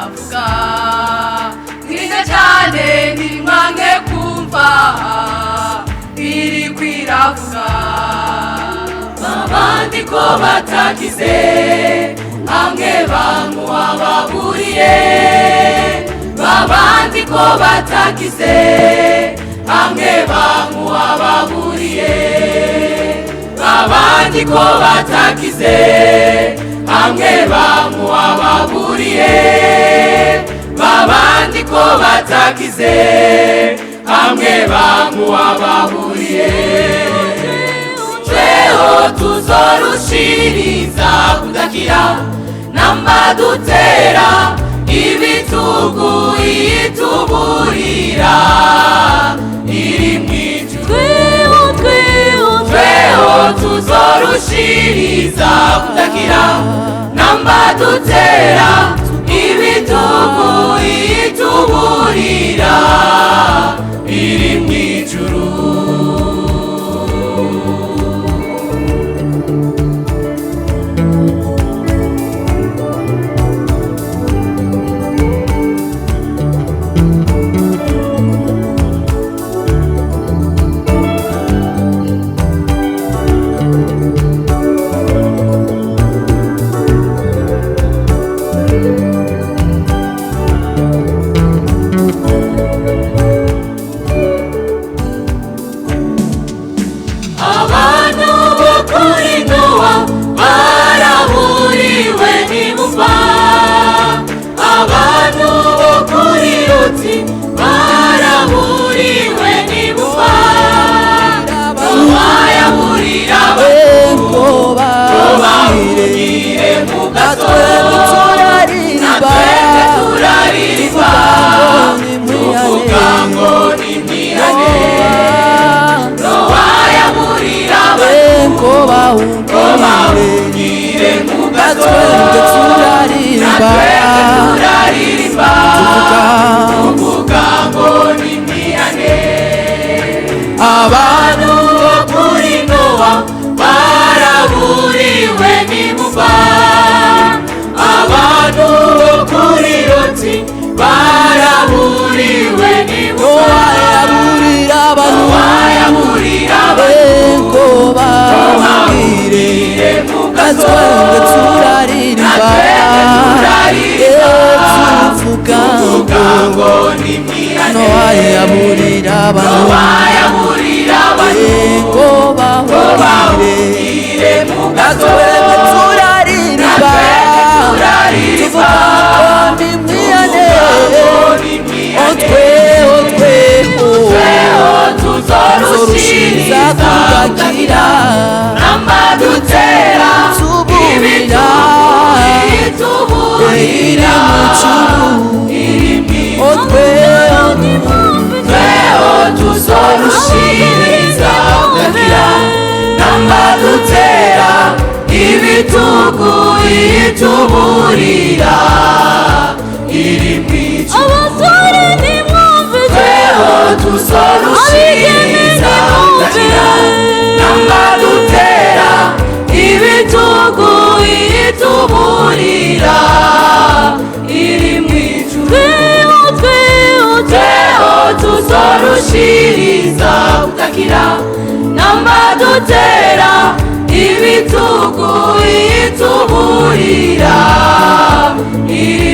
kwiravuga mwiza cyane ntimwange kumva iri kwiravuga babandi ko batagize hamwe bamuhababuriye babandi ko batagize hamwe bamuhababuriye babandi ko batagize hamwe bamuhababuriye babandi ko batagize hamwe bamuhababuriye tweho tuzorushiriza kudakira namba dutera ibitugu ituburira iri mwijuru tweho tuzorushiriza kudakira namba dutera ibitugu ituburira iri mwijuru abantu bo kuri Nowa baraburiwe n'imva abantu bo kuri Loti baraburiwe n'imva yaburira abantu ko bamubwire natwe turaririmba tuvuga ngo ni Nowa yaburira abantu ko bamubwire natwe turaririmba tuvuga ngo ni mwiyane otweho tuzorushiriza kudakira namba dutera tuburira iri mucuru otweho tuzorushiriza kudakira namba dutera ibitugu ituburira iri mwijuru abasore nimwumve tweho tuzorushiriza kudakira namba dutera ibitugu ituburira iri mwijuru tweho tuzorushiriza kudakira namba dutera ibitugu ituburira iri